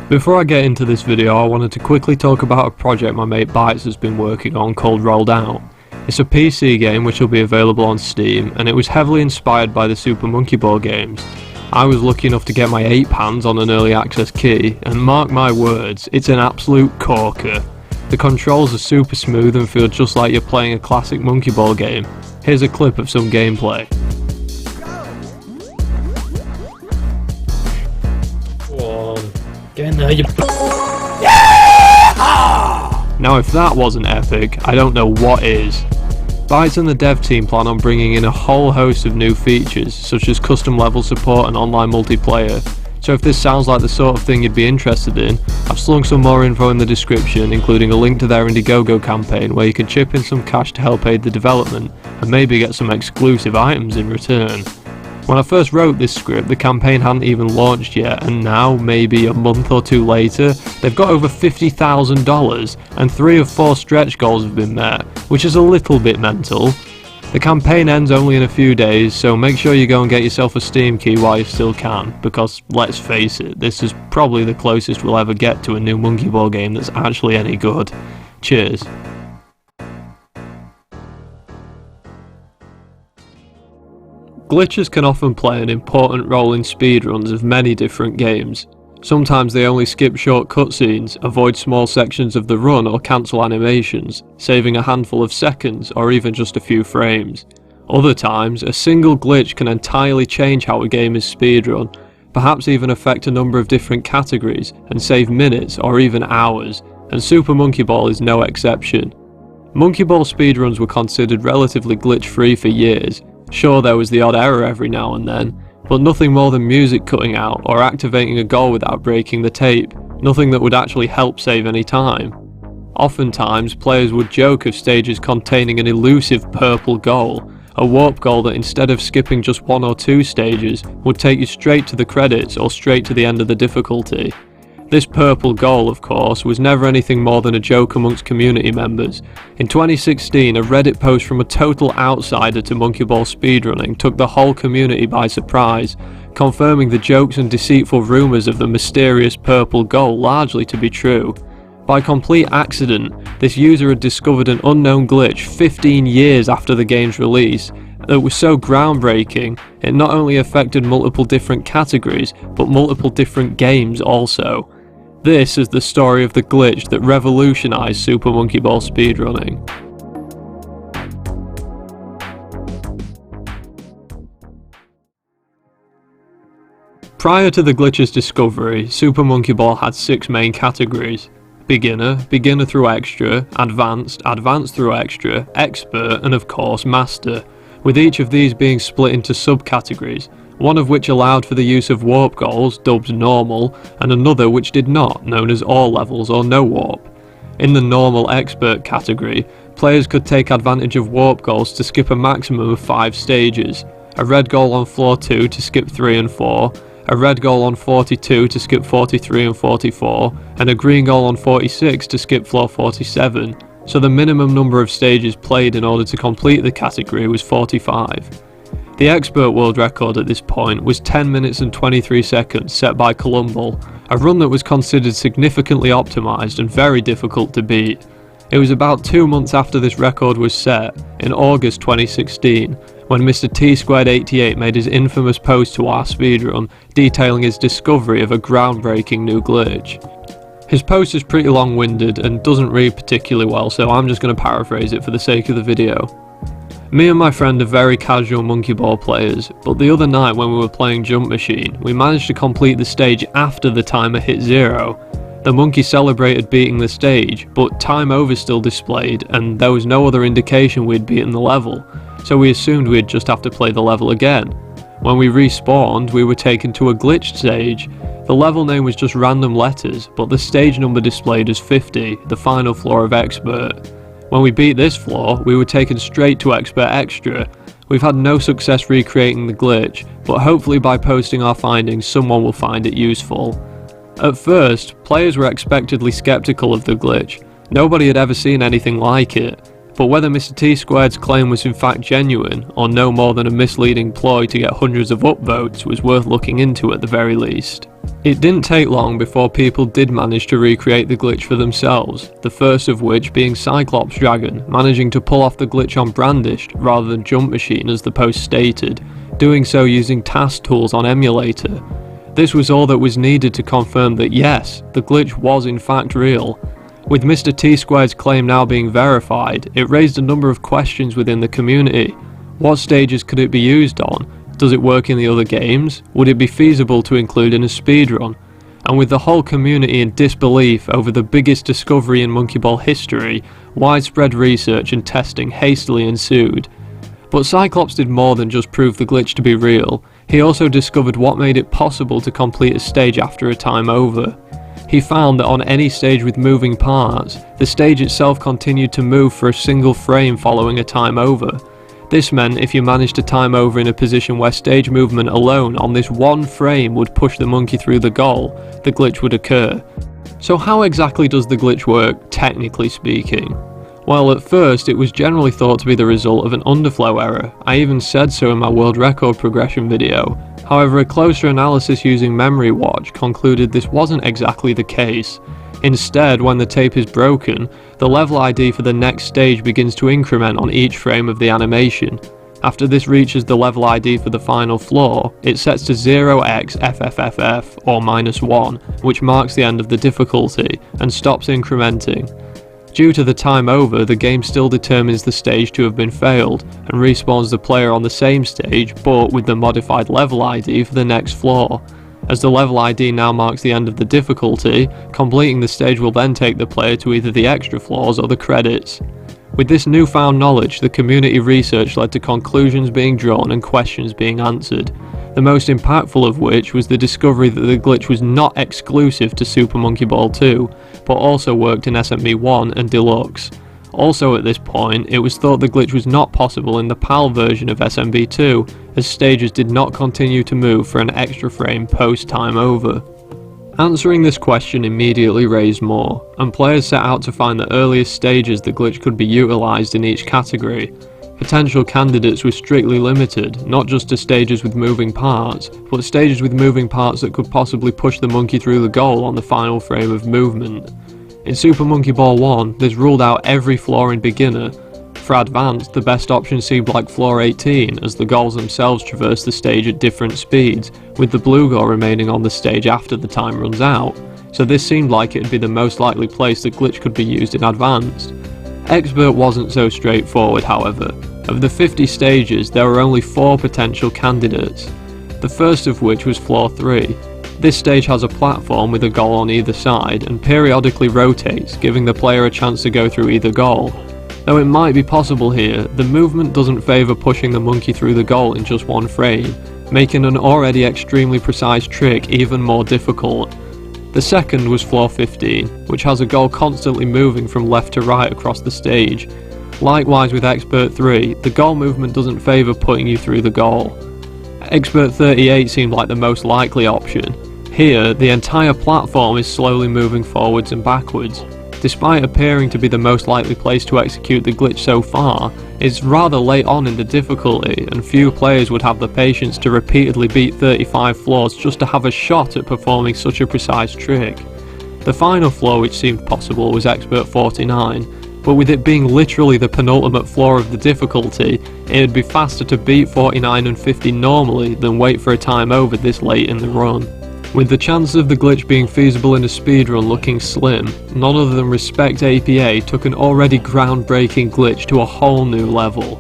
Before I get into this video, I wanted to quickly talk about a project my mate Bytes has been working on called Rolled Out. It's a PC game which will be available on Steam, and it was heavily inspired by the Super Monkey Ball games. I was lucky enough to get my ape hands on an early access key, and mark my words, it's an absolute corker. The controls are super smooth and feel just like you're playing a classic Monkey Ball game. Here's a clip of some gameplay. Get in there, you. Now if that wasn't epic, I don't know what is. Bytes and the dev team plan on bringing in a whole host of new features, such as custom level support and online multiplayer. So if this sounds like the sort of thing you'd be interested in, I've slung some more info in the description, including a link to their Indiegogo campaign where you can chip in some cash to help aid the development, and maybe get some exclusive items in return. When I first wrote this script, the campaign hadn't even launched yet, and now, maybe a month or two later, they've got over $50,000, and 3 of 4 stretch goals have been met, which is a little bit mental. The campaign ends only in a few days, so make sure you go and get yourself a Steam key while you still can, because let's face it, this is probably the closest we'll ever get to a new Monkey Ball game that's actually any good. Cheers. Glitches can often play an important role in speedruns of many different games. Sometimes they only skip short cutscenes, avoid small sections of the run or cancel animations, saving a handful of seconds or even just a few frames. Other times, a single glitch can entirely change how a game is speedrun, perhaps even affect a number of different categories and save minutes or even hours, and Super Monkey Ball is no exception. Monkey Ball speedruns were considered relatively glitch-free for years. Sure, there was the odd error every now and then, but nothing more than music cutting out or activating a goal without breaking the tape, nothing that would actually help save any time. Oftentimes, players would joke of stages containing an elusive purple goal, a warp goal that instead of skipping just 1 or 2 stages, would take you straight to the credits or straight to the end of the difficulty. This purple goal, of course, was never anything more than a joke amongst community members. In 2016, a Reddit post from a total outsider to Monkey Ball speedrunning took the whole community by surprise, confirming the jokes and deceitful rumours of the mysterious purple goal largely to be true. By complete accident, this user had discovered an unknown glitch 15 years after the game's release that was so groundbreaking, it not only affected multiple different categories, but multiple different games also. This is the story of the glitch that revolutionised Super Monkey Ball speedrunning. Prior to the glitch's discovery, Super Monkey Ball had 6 main categories: Beginner, Beginner through Extra, Advanced, Advanced through Extra, Expert, and of course Master, with each of these being split into subcategories, one of which allowed for the use of warp goals, dubbed normal, and another which did not, known as all levels or no warp. In the normal expert category, players could take advantage of warp goals to skip a maximum of 5 stages, a red goal on floor 2 to skip 3 and 4, a red goal on 42 to skip 43 and 44, and a green goal on 46 to skip floor 47, so the minimum number of stages played in order to complete the category was 45. The expert world record at this point was 10 minutes and 23 seconds set by Columbal, a run that was considered significantly optimised and very difficult to beat. It was about 2 months after this record was set, in August 2016, when Mr. T-Squared88 made his infamous post to our speedrun detailing his discovery of a groundbreaking new glitch. His post is pretty long-winded and doesn't read particularly well, so I'm just going to paraphrase it for the sake of the video. Me and my friend are very casual Monkey Ball players, but the other night when we were playing Jump Machine, we managed to complete the stage after the timer hit 0. The monkey celebrated beating the stage, but time over still displayed, and there was no other indication we'd beaten the level, so we assumed we'd just have to play the level again. When we respawned, we were taken to a glitched stage. The level name was just random letters, but the stage number displayed as 50, the final floor of Expert. When we beat this floor, we were taken straight to Expert Extra. We've had no success recreating the glitch, but hopefully by posting our findings someone will find it useful. At first, players were expectedly skeptical of the glitch. Nobody had ever seen anything like it, but whether Mr. T-Squared's claim was in fact genuine, or no more than a misleading ploy to get hundreds of upvotes, was worth looking into at the very least. It didn't take long before people did manage to recreate the glitch for themselves, the first of which being Cyclops Dragon managing to pull off the glitch on Brandished rather than Jump Machine as the post stated, doing so using task tools on Emulator. This was all that was needed to confirm that yes, the glitch was in fact real. With Mr. T-Squared's claim now being verified, it raised a number of questions within the community. What stages could it be used on? Does it work in the other games? Would it be feasible to include in a speedrun? And with the whole community in disbelief over the biggest discovery in Monkey Ball history, widespread research and testing hastily ensued. But Cyclops did more than just prove the glitch to be real, he also discovered what made it possible to complete a stage after a time over. He found that on any stage with moving parts, the stage itself continued to move for a single frame following a time over. This meant if you managed to time over in a position where stage movement alone on this one frame would push the monkey through the goal, the glitch would occur. So how exactly does the glitch work, technically speaking? Well, at first it was generally thought to be the result of an underflow error. I even said so in my world record progression video. However, a closer analysis using Memory Watch concluded this wasn't exactly the case. Instead, when the tape is broken, the level ID for the next stage begins to increment on each frame of the animation. After this reaches the level ID for the final floor, it sets to 0xFFFF or -1, which marks the end of the difficulty, and stops incrementing. Due to the time over, the game still determines the stage to have been failed, and respawns the player on the same stage but with the modified level ID for the next floor. As the level ID now marks the end of the difficulty, completing the stage will then take the player to either the extra floors or the credits. With this newfound knowledge, the community research led to conclusions being drawn and questions being answered, the most impactful of which was the discovery that the glitch was not exclusive to Super Monkey Ball 2, but also worked in SMB 1 and Deluxe. Also at this point, it was thought the glitch was not possible in the PAL version of SMB 2, as stages did not continue to move for an extra frame post time over. Answering this question immediately raised more, and players set out to find the earliest stages the glitch could be utilised in each category. Potential candidates were strictly limited, not just to stages with moving parts, but stages with moving parts that could possibly push the monkey through the goal on the final frame of movement. In Super Monkey Ball 1, this ruled out every floor in beginner. For advanced, the best option seemed like floor 18, as the goals themselves traverse the stage at different speeds, with the blue goal remaining on the stage after the time runs out, so this seemed like it would be the most likely place the glitch could be used in advanced. Expert wasn't so straightforward, however. Of the 50 stages, there were only 4 potential candidates, the first of which was floor 3. This stage has a platform with a goal on either side and periodically rotates, giving the player a chance to go through either goal. Though it might be possible here, the movement doesn't favour pushing the monkey through the goal in just one frame, making an already extremely precise trick even more difficult. The second was floor 15, which has a goal constantly moving from left to right across the stage. Likewise with Expert 3, the goal movement doesn't favour putting you through the goal. Expert 38 seemed like the most likely option. Here, the entire platform is slowly moving forwards and backwards. Despite appearing to be the most likely place to execute the glitch so far, it's rather late on in the difficulty, and few players would have the patience to repeatedly beat 35 floors just to have a shot at performing such a precise trick. The final floor which seemed possible was Expert 49, but with it being literally the penultimate floor of the difficulty, it would be faster to beat 49 and 50 normally than wait for a time over this late in the run. With the chances of the glitch being feasible in a speedrun looking slim, none other than Respect APA took an already groundbreaking glitch to a whole new level.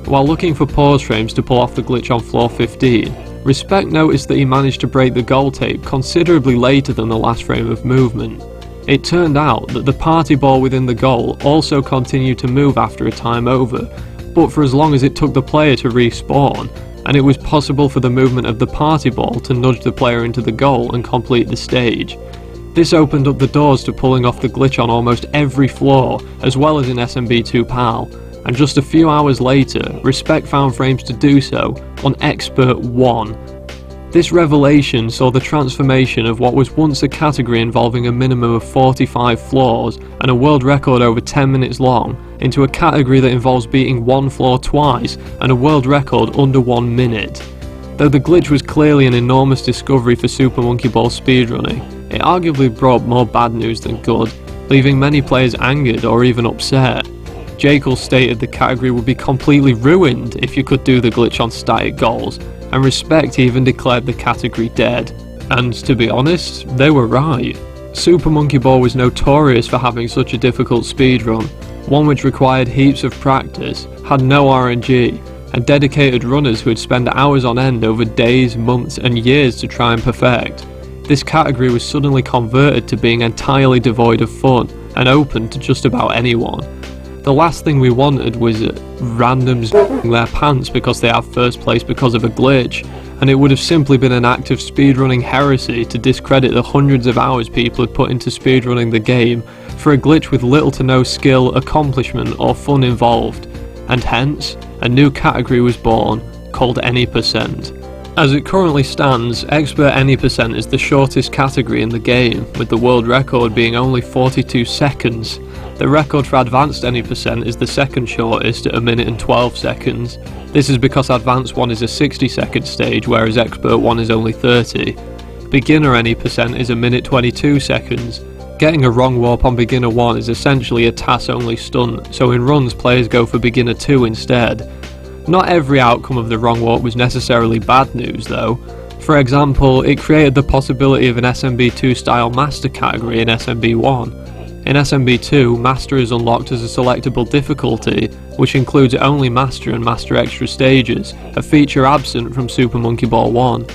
While looking for pause frames to pull off the glitch on floor 15, Respect noticed that he managed to break the goal tape considerably later than the last frame of movement. It turned out that the party ball within the goal also continued to move after a time over, but for as long as it took the player to respawn, and it was possible for the movement of the party ball to nudge the player into the goal and complete the stage. This opened up the doors to pulling off the glitch on almost every floor, as well as in SMB2 PAL, and just a few hours later, Respect found frames to do so on Expert 1. This revelation saw the transformation of what was once a category involving a minimum of 45 floors and a world record over 10 minutes long into a category that involves beating one floor twice and a world record under 1 minute. Though the glitch was clearly an enormous discovery for Super Monkey Ball speedrunning, it arguably brought more bad news than good, leaving many players angered or even upset. Jekyll stated the category would be completely ruined if you could do the glitch on static goals, and Respect even declared the category dead. And to be honest, they were right. Super Monkey Ball was notorious for having such a difficult speedrun, one which required heaps of practice, had no RNG, and dedicated runners who would spend hours on end over days, months and years to try and perfect. This category was suddenly converted to being entirely devoid of fun and open to just about anyone. The last thing we wanted was randoms their pants because they have first place because of a glitch, and it would have simply been an act of speedrunning heresy to discredit the hundreds of hours people had put into speedrunning the game for a glitch with little to no skill, accomplishment or fun involved, and hence, a new category was born, called Any%. As it currently stands, Expert Any% is the shortest category in the game, with the world record being only 42 seconds. The record for Advanced Any% is the second shortest at 1 minute and 12 seconds. This is because Advanced 1 is a 60-second stage, whereas Expert 1 is only 30. Beginner Any% is 1 minute 22 seconds. Getting a wrong warp on Beginner 1 is essentially a TAS-only stunt, so in runs players go for Beginner 2 instead. Not every outcome of the wrong warp was necessarily bad news though. For example, it created the possibility of an SMB2 style Master category in SMB1. In SMB2, Master is unlocked as a selectable difficulty, which includes only Master and Master Extra stages, a feature absent from Super Monkey Ball 1.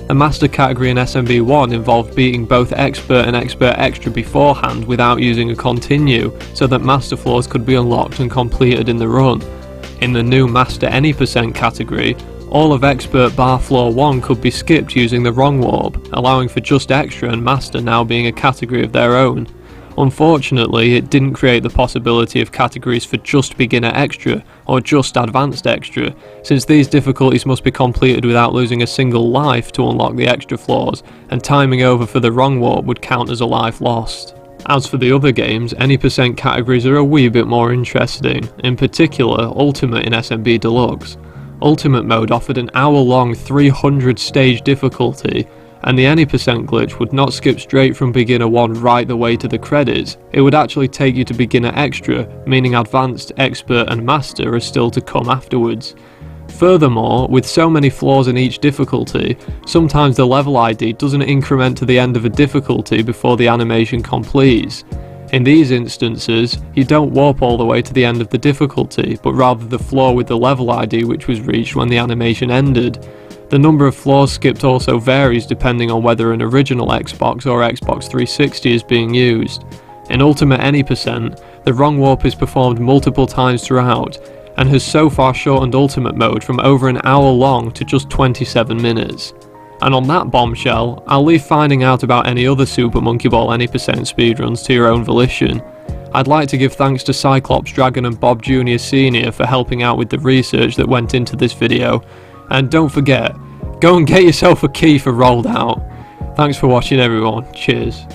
The Master category in SMB1 involved beating both Expert and Expert Extra beforehand without using a continue, so that Master floors could be unlocked and completed in the run. In the new Master Any% category, all of Expert bar floor 1 could be skipped using the wrong warp, allowing for just Extra and Master now being a category of their own. Unfortunately, it didn't create the possibility of categories for just Beginner Extra or just Advanced Extra, since these difficulties must be completed without losing a single life to unlock the extra floors, and timing over for the wrong warp would count as a life lost. As for the other games, Any% categories are a wee bit more interesting, in particular Ultimate in SMB Deluxe. Ultimate mode offered an hour-long 300 stage difficulty, and the Any% glitch would not skip straight from Beginner 1 right the way to the credits, it would actually take you to Beginner Extra, meaning Advanced, Expert and Master are still to come afterwards. Furthermore, with so many floors in each difficulty, sometimes the level ID doesn't increment to the end of a difficulty before the animation completes. In these instances, you don't warp all the way to the end of the difficulty, but rather the floor with the level ID which was reached when the animation ended. The number of floors skipped also varies depending on whether an original Xbox or Xbox 360 is being used. In Ultimate Any%, the wrong warp is performed multiple times throughout, and has so far shortened Ultimate mode from over an hour long to just 27 minutes. And on that bombshell, I'll leave finding out about any other Super Monkey Ball Any% speedruns to your own volition. I'd like to give thanks to Cyclops Dragon and Bob Jr. Sr. for helping out with the research that went into this video, and don't forget, go and get yourself a key for Rolled Out. Thanks for watching everyone, cheers.